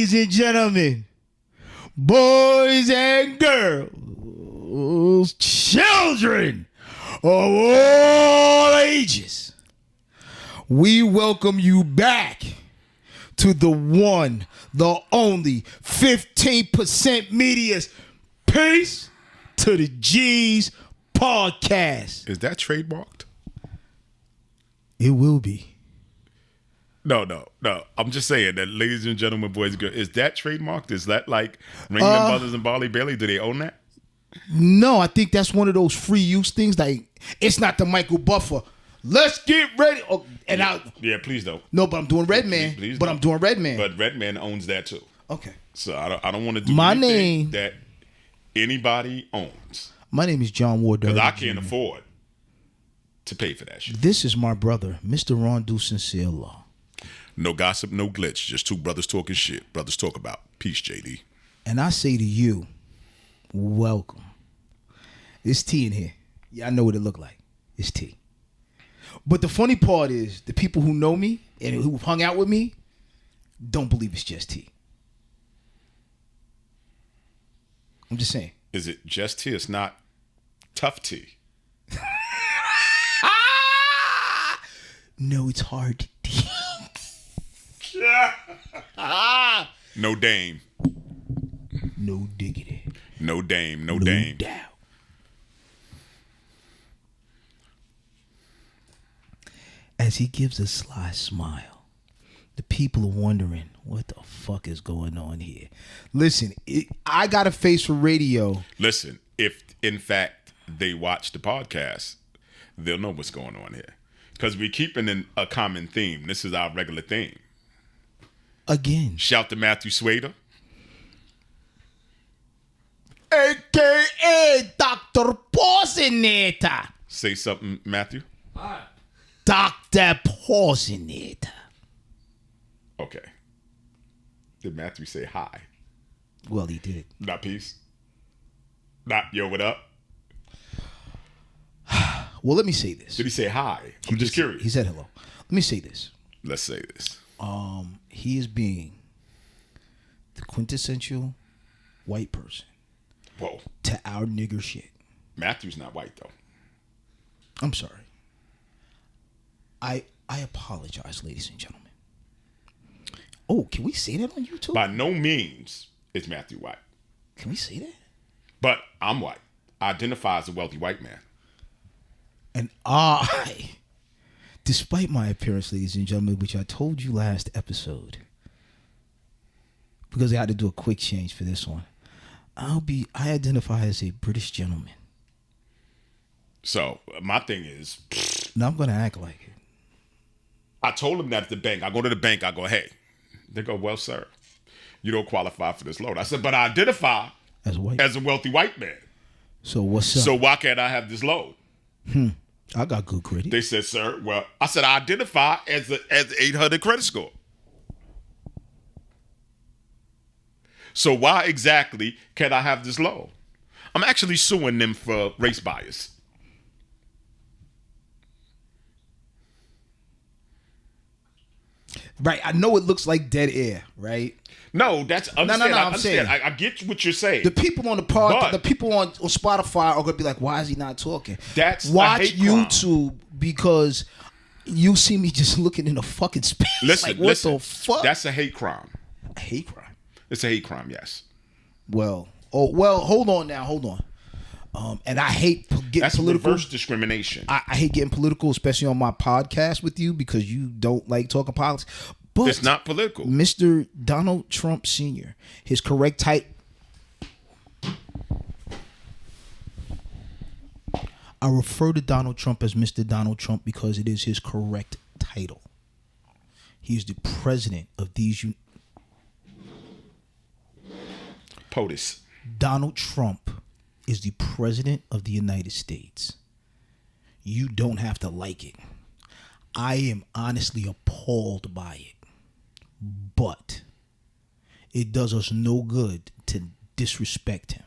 Ladies and gentlemen, boys and girls, children of all ages, we welcome you back to the one, the only 15% Media's Peace to the G's podcast. Is that trademarked? It will be. No. I'm just saying that, ladies and gentlemen, boys and girls, is that trademarked? Is that like Ringling Brothers and Barley Bailey? Do they own that? No, I think that's one of those free use things. Like, it's not the Michael Buffer. Let's get ready. Oh, and yeah, please don't. No, but I'm doing Redman. Please but don't. I'm doing Redman. But Redman owns that too. Okay. So I don't want to do My anything name that anybody owns. My name is John Ward. Because I can't afford to pay for that shit. This is my brother, Mr. Ron Do Sincere Law. No gossip, no glitch. Just two brothers talking shit. Brothers talk about peace, JD. And I say to you, welcome. It's tea in here. Yeah, I know what it look like. It's tea. But the funny part is, the people who know me and who've hung out with me don't believe it's just tea. I'm just saying. Is it just tea? It's not tough tea. No, it's hard tea. No dame. No diggity. No dame. No No dame. doubt. As he gives a sly smile, the people are wondering, what the fuck is going on here? Listen, I got a face for radio. Listen, if in fact they watch the podcast, they'll know what's going on here. Because we're keeping in a common theme. This is our regular theme. Again. Shout to Matthew Swader. A.K.A. Dr. Poisinator. Say something, Matthew. Hi. Dr. Poisinator. Okay. Did Matthew say hi? Well, he did. Not peace? Not yo, what up? Well, let me say this. Did he say hi? I'm just curious. He said hello. Let me say this. Let's say this. He is being the quintessential white person Whoa. to our nigger shit. Matthew's not white, though. I'm sorry. I apologize, ladies and gentlemen. Oh, can we say that on YouTube? By no means is Matthew white. Can we say that? But I'm white. I identify as a wealthy white man. And despite my appearance, ladies and gentlemen, which I told you last episode, because I had to do a quick change for this one, I identify as a British gentleman. So my thing is, Now I'm going to act like it. I told him that at the bank. I go to the bank. I go, hey. They go, well, sir, you don't qualify for this loan. I said, but I identify As white. as a wealthy white man. So what's up? So why can't I have this loan? I got good credit. They said, sir, well, I said, I identify as 800 credit score. So why exactly can't I have this loan? I'm actually suing them for race bias. Right. I know it looks like dead air, right? No, that's understand. No, I I'm understand. saying- I get what you're saying. The people on the people on Spotify are gonna be like, "Why is he not talking?" That's a watch hate crime. YouTube because you see me just looking in a fucking space. Listen, like, what listen. the fuck? That's a hate crime. a hate crime. It's a hate crime, yes. Well, hold on now, hold on. And I hate getting That's political. reverse discrimination. I hate getting political, especially on my podcast with you because you don't like talking politics. But It's not political. Mr. Donald Trump Sr., his correct title. I refer to Donald Trump as Mr. Donald Trump because it is his correct title. He is the president of these. POTUS. Donald Trump is the president of the United States. You don't have to like it. I am honestly appalled by it. But it does us no good to disrespect him.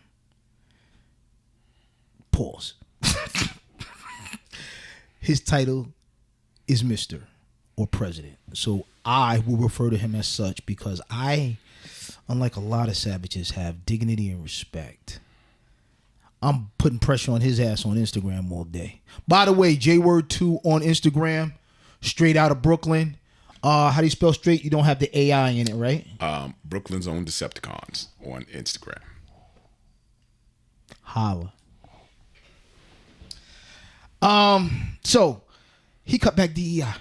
Pause. His title is Mr. or President. So I will refer to him as such because I unlike a lot of savages, have dignity and respect. I'm putting pressure on his ass on Instagram all day. By the way, JWord2 on Instagram, straight out of Brooklyn. How do you spell straight? You don't have the AI in it, right? Brooklyn's own Decepticons on Instagram. Holla. So he cut back DEI.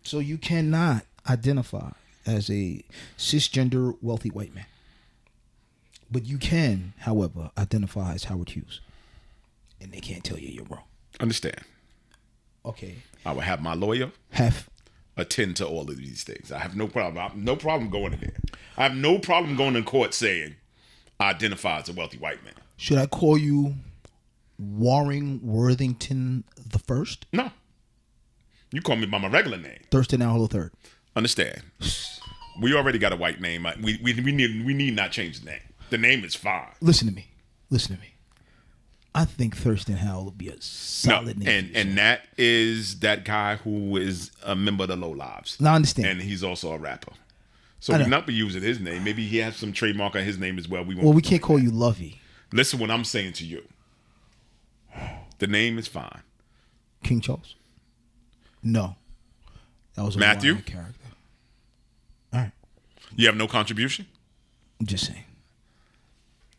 So you cannot identify as a cisgender wealthy white man. But you can, however, identify as Howard Hughes. And they can't tell you you're wrong. Understand. Okay. I will have my lawyer attend to all of these things. I have no problem. I have no problem going in there. I have no problem going in court saying I identify as a wealthy white man. Should I call you Warring Worthington the First? No. You call me by my regular name. Thurston Allen III. Understand. We already got a white name. We need not change the name. The name is fine. Listen to me. I think Thurston Howell would be a solid name. And that is that guy who is a member of the Low Lives. Now I understand. And he's also a rapper. So we not be using his name. Maybe he has some trademark on his name as well. We can't call you Lovey. Listen what I'm saying to you. The name is fine. King Charles? No. That was a Matthew character. All right. You have no contribution? I'm just saying.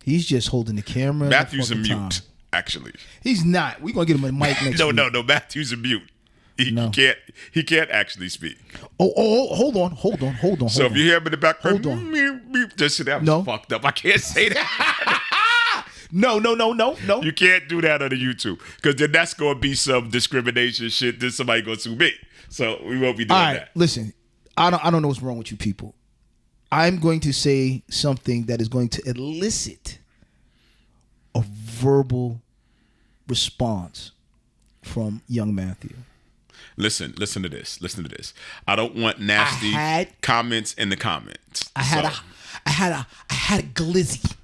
He's just holding the camera. Matthew's a mute, actually. He's not. We're gonna get him a mic next week. No. Matthew's a mute. He can't actually speak. Oh, hold on. So if you hear him in the background, hold on. Just say that was fucked up. I can't say that. No. You can't do that on the YouTube because then that's going to be some discrimination shit. Then somebody going to sue me. So we won't be doing that. Listen, I don't know what's wrong with you people. I'm going to say something that is going to elicit a verbal response from young Matthew. Listen to this. I don't want nasty comments in the comments. I had a glizzy.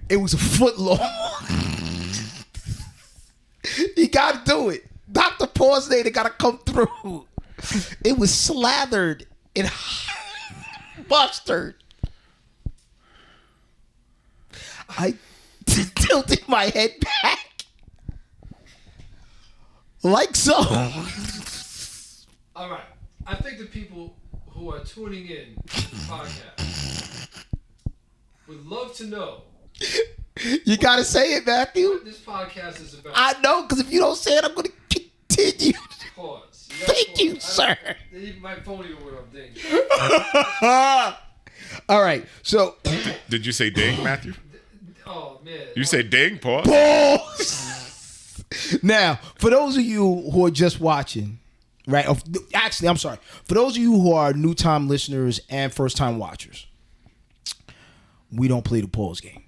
It was a foot long. You gotta do it. Dr. Porsnade gotta come through. It was slathered in mustard. I tilted my head back. Like so. All right. I think the people who are tuning in to the podcast would love to know. You gotta say it, Matthew. What this podcast is about. I know, because if you don't say it, I'm gonna continue. Pause. Thank you, sir. My phone even went up. Ding. All right, so did you say ding, Matthew? Oh man. You say ding, pause. Now, for those of you who are just watching, right? Actually, I'm sorry. For those of you who are new time listeners and first time watchers, we don't play the pause game.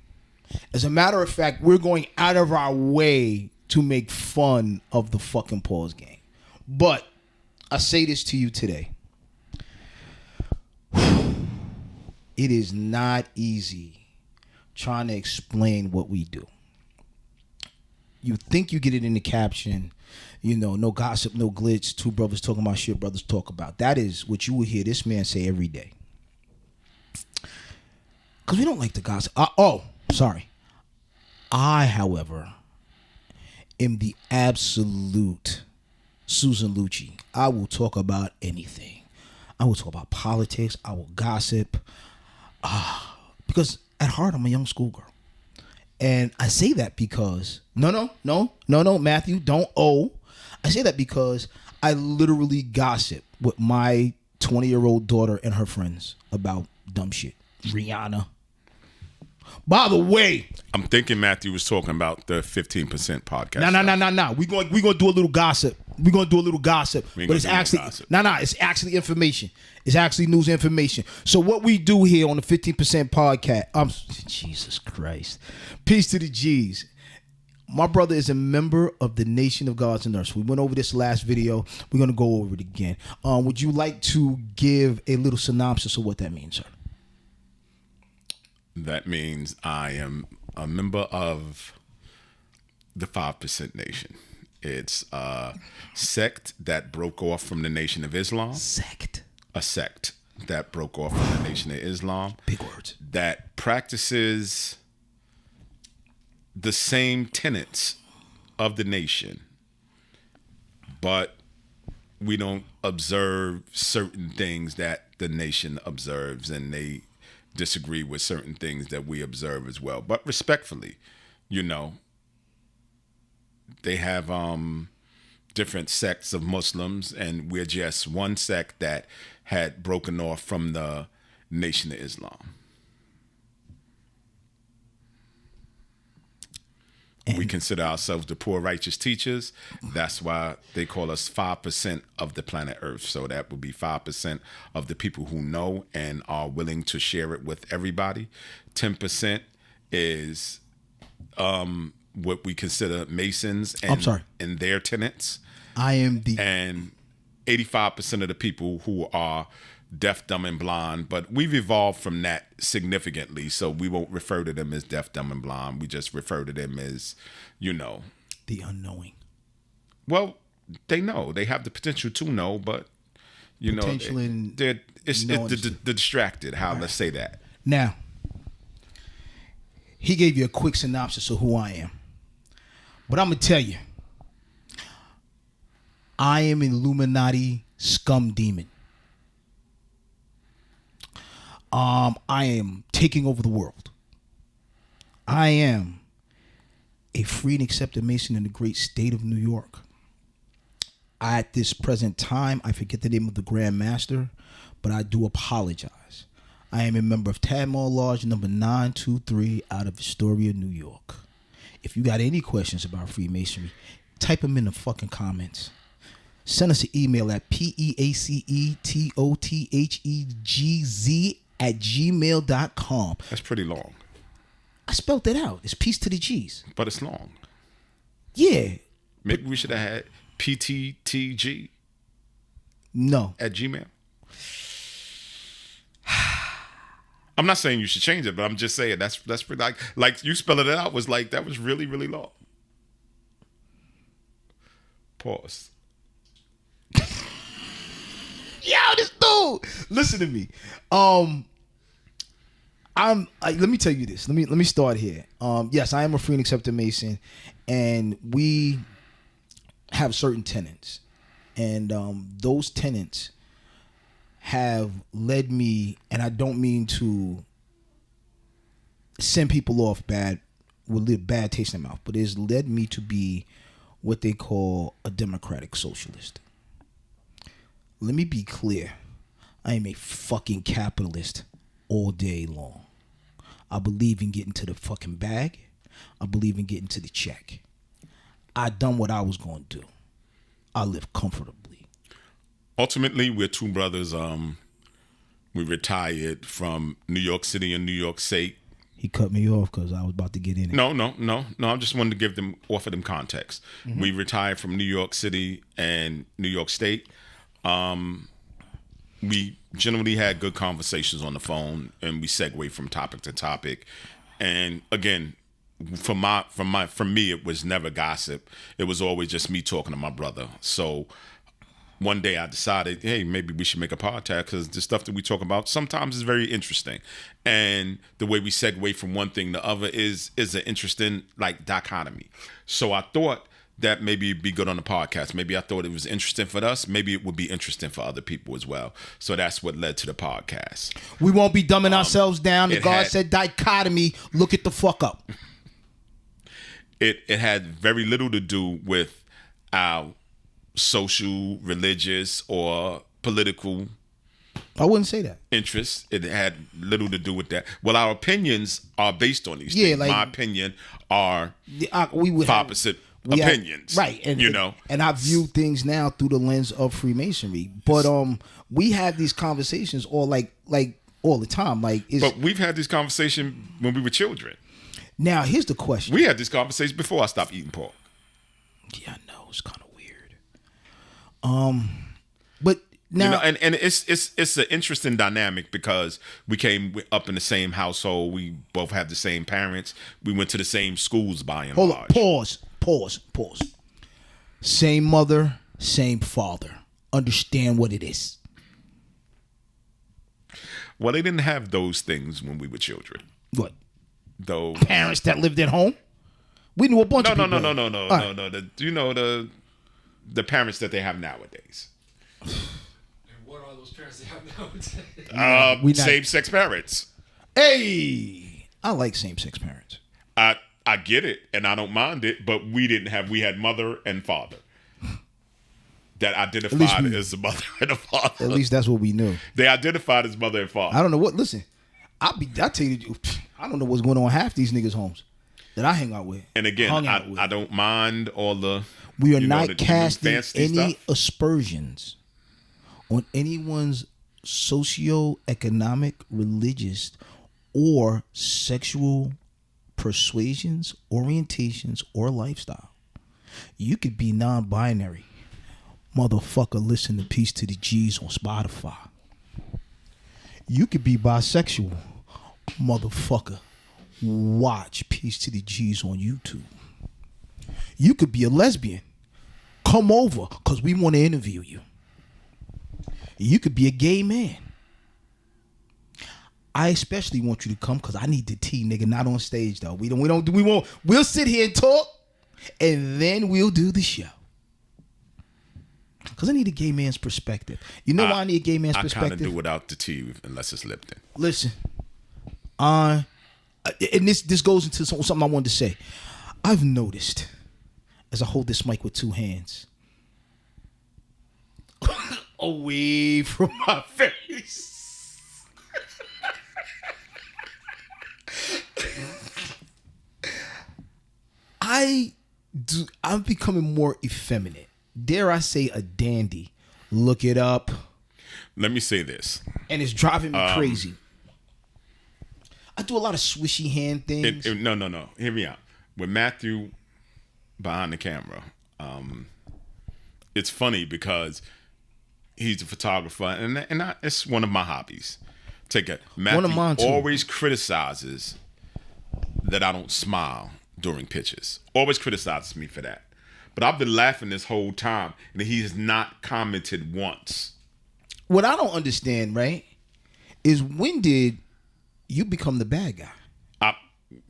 As a matter of fact, we're going out of our way to make fun of the fucking pause game. But I say this to you today. It is not easy trying to explain what we do. You think you get it in the caption, no gossip, no glitz, two brothers talking about shit brothers talk about. That is what you will hear this man say every day. Because we don't like to gossip. Sorry. I, however, am the absolute Susan Lucci. I will talk about anything. I will talk about politics. I will gossip. Because at heart, I'm a young schoolgirl. And I say that because, no, Matthew, don't I say that because I literally gossip with my 20-year-old daughter and her friends about dumb shit. Rihanna. By the way, I'm thinking Matthew was talking about the 15% podcast. No. We're gonna do a little gossip. But it's actually it's actually information. It's actually news information. So what we do here on the 15% podcast, Jesus Christ. Peace to the G's. My brother is a member of the Nation of Gods and Earths. We went over this last video. We're gonna go over it again. Would you like to give a little synopsis of what that means, sir? That means I am a member of the 5% Nation. It's a sect that broke off from the Nation of Islam. Sect. A sect that broke off from the Nation of Islam. Big words. That practices the same tenets of the nation, but we don't observe certain things that the nation observes, and they disagree with certain things that we observe as well. But respectfully, you know, they have different sects of Muslims, and we're just one sect that had broken off from the Nation of Islam. And we consider ourselves the poor righteous teachers. That's why they call us 5% of the planet Earth. So that would be 5% of the people who know and are willing to share it with everybody. 10% is what we consider Masons and their tenants. And 85% of the people who are deaf, dumb, and blind, but we've evolved from that significantly, so we won't refer to them as deaf, dumb, and blind. We just refer to them as, you know, the unknowing. Well, they know. They have the potential to know, but, you know, it's the distracted. Let's say that. Now, he gave you a quick synopsis of who I am, but I'm going to tell you, I am an Illuminati scum demon. I am taking over the world. I am a free and accepted Mason in the great state of New York. At this present time, I forget the name of the Grand Master, but I do apologize. I am a member of Tadmore Lodge number 923 out of Astoria, New York. If you got any questions about Freemasonry, type them in the fucking comments. Send us an email at peacetothegz@gmail.com. That's pretty long. I spelled that out. It's peace to the G's. But it's long. Yeah. Maybe we should have had PTTG. No. At Gmail. I'm not saying you should change it, but I'm just saying that's pretty like you spelling it out was like that was really, really long. Pause. Yo, this dude. Listen to me. Let me tell you this. Let me start here. Yes, I am a free and accepted Mason, and we have certain tenets, and those tenets have led me, and I don't mean to send people off with bad taste in their mouth, but it's led me to be what they call a democratic socialist. Let me be clear. I am a fucking capitalist all day long. I believe in getting to the fucking bag. I believe in getting to the check. I done what I was going to do. I live comfortably. Ultimately, we're two brothers. We retired from New York City and New York State. He cut me off because I was about to get in it. No. I just wanted to offer them context. Mm-hmm. We retired from New York City and New York State. We generally had good conversations on the phone, and we segue from topic to topic. And again, from me, it was never gossip. It was always just me talking to my brother. So one day I decided, hey, maybe we should make a podcast because the stuff that we talk about sometimes is very interesting. And the way we segue from one thing to the other is an interesting like dichotomy. So I thought that maybe it'd be good on the podcast. Maybe I thought it was interesting for us. Maybe it would be interesting for other people as well. So that's what led to the podcast. We won't be dumbing ourselves down. The God said dichotomy. Look it the fuck up. It had very little to do with our social, religious, or political I wouldn't say that. Interests. It had little to do with that. Well, our opinions are based on these things. Like, my opinion are 5% opinions. Right. And, you know. And I view things now through the lens of Freemasonry. But we have these conversations all like all the time. But we've had this conversation when we were children. Now, here's the question. We had this conversation before I stopped eating pork. Yeah, I know. It's kind of weird. But now, and it's an interesting dynamic because we came up in the same household. We both had the same parents. We went to the same schools by and large. Hold on. Pause. Same mother, same father. Understand what it is. Well, they didn't have those things when we were children. What? Though Parents that lived at home? We knew a bunch of no, people. no. The parents that they have nowadays. And what are those parents they have nowadays? Same-sex parents. Hey, I like same-sex parents. I get it, and I don't mind it, but we didn't have. We had mother and father that identified as the mother and the father. At least that's what we knew. They identified as mother and father. I don't know what. Listen, I tell you, I don't know what's going on in half these niggas' homes that I hang out with. And again, I don't mind all the. We are not casting any stuff. aspersions on anyone's socio-economic, religious, or sexual persuasions, orientations, or lifestyle. You could be non-binary. Motherfucker, listen to Peace to the G's on Spotify. You could be bisexual. Motherfucker, watch Peace to the G's on YouTube. You could be a lesbian. Come over, because we want to interview you. You could be a gay man. I especially want you to come because I need the tea, nigga. Not on stage though. We won't. We'll sit here and talk, and then we'll do the show. Because I need a gay man's perspective. You know why I need a gay man's perspective? I kind of do without the tea unless it's Lipton. Listen, and this goes into something I wanted to say. I've noticed as I hold this mic with two hands away from my face. I'm becoming more effeminate. Dare I say a dandy. Look it up. Let me say this. And it's driving me crazy. I do a lot of swishy hand things. No. Hear me out. With Matthew behind the camera, it's funny because he's a photographer, and it's one of my hobbies. Matthew always criticizes that I don't smile during pitches. Always criticizes me for that. But I've been laughing this whole time, and he has not commented once. What I don't understand, right, is when did you become the bad guy? I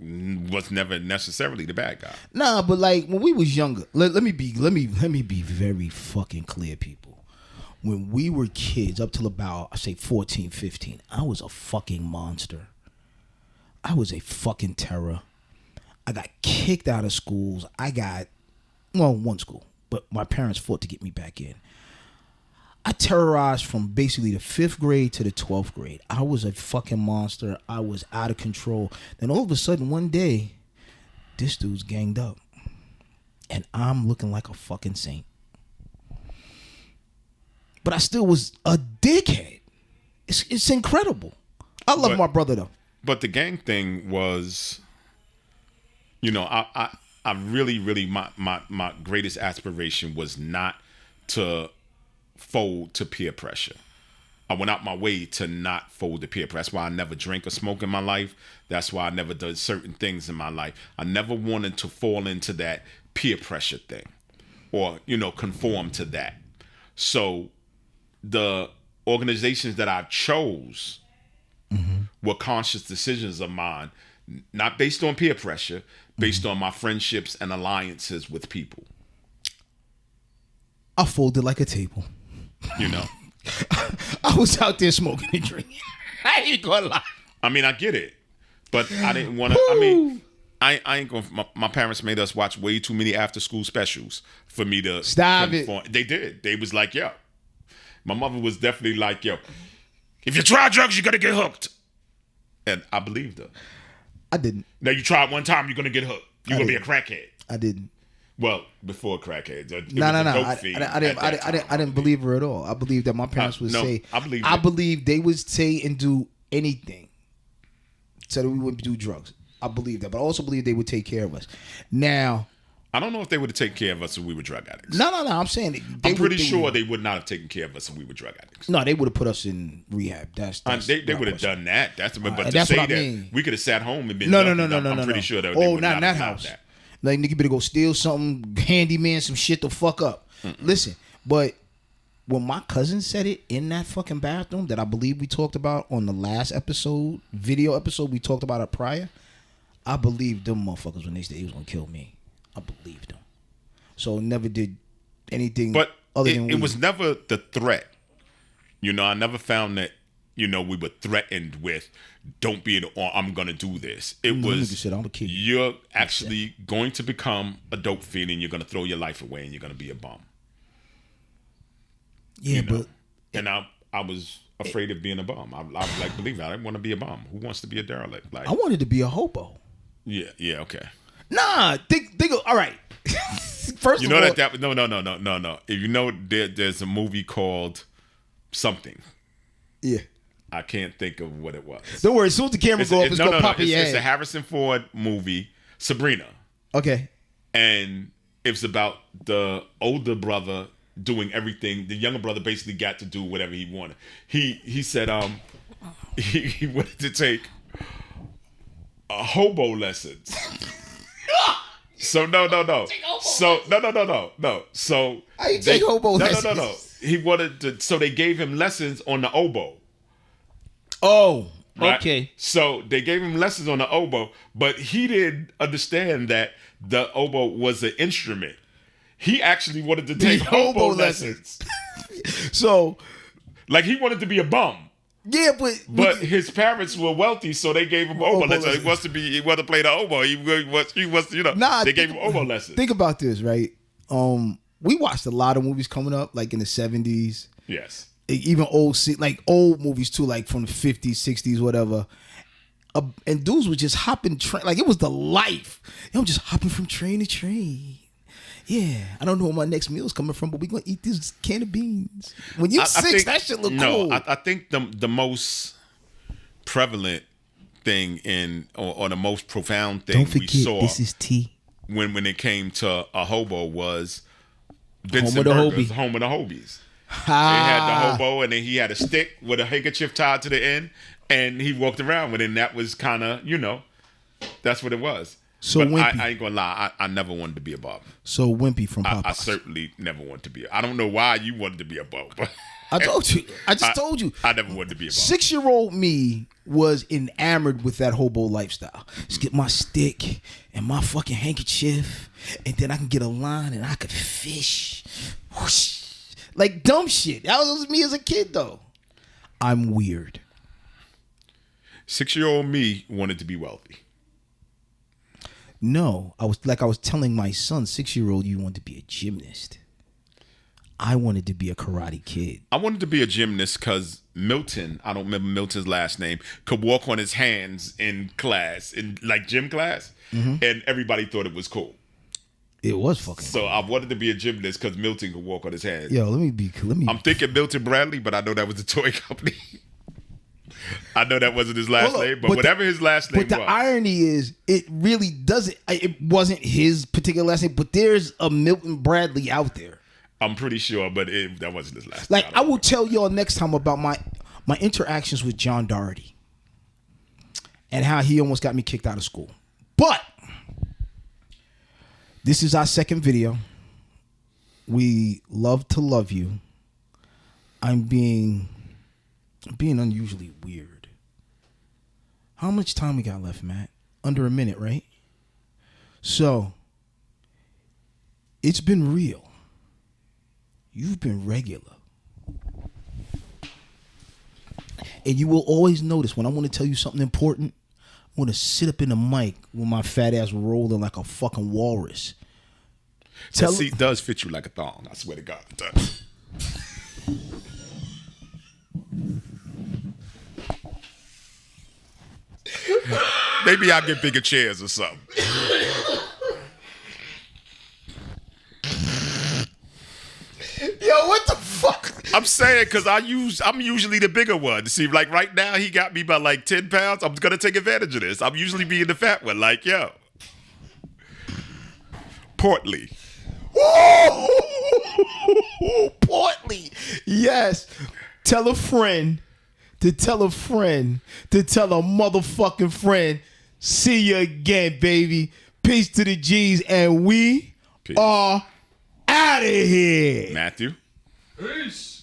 was never necessarily the bad guy. Nah, but like when we was younger, let me be very fucking clear, people. When we were kids, up till about, I say 14, 15, I was a fucking monster. I was a fucking terror. I got kicked out of schools. One school, but my parents fought to get me back in. I terrorized from basically the 5th grade to the 12th grade. I was a fucking monster. I was out of control. Then all of a sudden, one day, this dude's ganged up. And I'm looking like a fucking saint. But I still was a dickhead. It's incredible. I love my brother, though. But the gang thing was, I really, my greatest aspiration was not to fold to peer pressure. I went out my way to not fold to peer pressure. That's why I never drank or smoke in my life. That's why I never did certain things in my life. I never wanted to fall into that peer pressure thing or, conform to that. So the organizations that I chose were conscious decisions of mine, not based on peer pressure, based on my friendships and alliances with people. I folded like a table. I was out there smoking and drinking. I ain't gonna lie. I mean, I get it, but I didn't want to. I ain't gonna. My parents made us watch way too many after school specials for me to stop it. They did. They was like, yo. My mother was definitely like, yo, if you try drugs, you're gonna get hooked, and I believed her. I didn't. Now you try it one time, you're gonna get hooked. You're gonna be a crackhead. I didn't. Well, before crackheads. No. I didn't believe her at all. I believed that my parents would say. I believe they would say and do anything so that we wouldn't do drugs. I believe that, but I also believe they would take care of us. Now, I don't know if they would have taken care of us if we were drug addicts. No. I'm saying I'm pretty sure they would not have taken care of us if we were drug addicts. No, they would have put us in rehab. They would have done that. But to that's say what I that mean. we could have sat home and been no. I'm pretty sure that. Oh, not in that house. That. Like, nigga better go steal something, handyman some shit the fuck up. Listen, but when my cousin said it in that fucking bathroom that I believe we talked about on the last episode, video episode we talked about it prior, I believed them motherfuckers when they said he was gonna kill me. I believed them. So never did anything. But other than it was never the threat. You know, I never found that. You know, we were threatened with, "Don't be I'm gonna do this." It was, shit, I'm a kid. you're actually going to become a dope fiend, and you're gonna throw your life away, and you're gonna be a bum. Yeah, You know? but And I was afraid of being a bum. I was like, believe me, I didn't want to be a bum. Who wants to be a derelict? Like, I wanted to be a hobo. yeah, okay. Nah, think. All right. First You of know all, that no. If you know, there's a movie called something. yeah. I can't think of what it was. Don't worry. As soon as the camera go up, it's gonna pop in your It's a head. Harrison Ford movie, Sabrina, Okay. and it's about the older brother doing everything. The younger brother basically got to do whatever he wanted. He said he wanted to take hobo lessons. So no. So no. So How you take hobo lessons? No. He wanted to. So they gave him lessons on the oboe. Oh. Right? Okay. So they gave him lessons on the oboe, but he didn't understand that the oboe was an instrument. He actually wanted to take hobo oboe lessons. So Like he wanted to be a bum. yeah, But his parents were wealthy, so they gave him oboe lessons. He wants to play the oboe. He was Nah, they gave him oboe lessons. Think about this, right? We watched a lot of movies coming up, like in the 70s, Yes. even old movies too, like from the 50s, 60s, whatever. And dudes would just hopping train, like it was the life. I'm just hopping from train to train. Yeah, I don't know where my next meal's coming from, but we're gonna eat this can of beans. When you're six, that shit look cool. No, I think the most prevalent thing or the most profound thing Don't forget, we saw this is tea. when it came to a hobo was Vincent Home of the Berger's Hobie. Home of the Hobies. Ha. They had the hobo, and then he had a stick with a handkerchief tied to the end, and he walked around with it, and that was kind of, that's what it was. So but Wimpy. I ain't gonna lie, I never wanted to be a bum. So Wimpy from Popeyes. I certainly never wanted to be. I don't know why you wanted to be a bum, but I told you. I just told you. I never wanted to be a bum. 6-year-old me was enamored with that hobo lifestyle. Just get my stick and my fucking handkerchief, and then I can get a line and I could fish. Whoosh. Like dumb shit. That was me as a kid, though. I'm weird. 6-year-old me wanted to be wealthy. No, I was telling my son, 6-year-old, you want to be a gymnast. I wanted to be a karate kid. I wanted to be a gymnast because Milton, I don't remember Milton's last name, could walk on his hands in class, in like gym class, and everybody thought it was cool. It was fucking. So I wanted to be a gymnast because Milton could walk on his hands. Yo, let me. I'm thinking Milton Bradley, but I know that was a toy company. I know that wasn't his last Hold up, name, but but whatever his last name But the was. irony is, it really doesn't. It wasn't his particular last name, but there's a Milton Bradley out there. I'm pretty sure, but that wasn't his last Like name. I will tell y'all next time about my interactions with John Doherty and how he almost got me kicked out of school. But this is our second video. We love to love you. I'm being unusually weird. How much time we got left, Matt? Under a minute, right? So, it's been real. You've been regular. And you will always notice when I want to tell you something important, I want to sit up in the mic with my fat ass rolling like a fucking walrus. That seat does fit you like a thong. I swear to God, it does. Maybe I'll get bigger chairs or something. Yo, what the fuck? I'm saying because I'm usually the bigger one. See, like right now he got me by like 10 pounds. I'm gonna take advantage of this. I'm usually being the fat one. Like, yo. Portly. Portly. Yes. Tell a friend to tell a friend to tell a motherfucking friend. See you again, baby. Peace to the G's, and we Peace. are out of here. Matthew. Peace.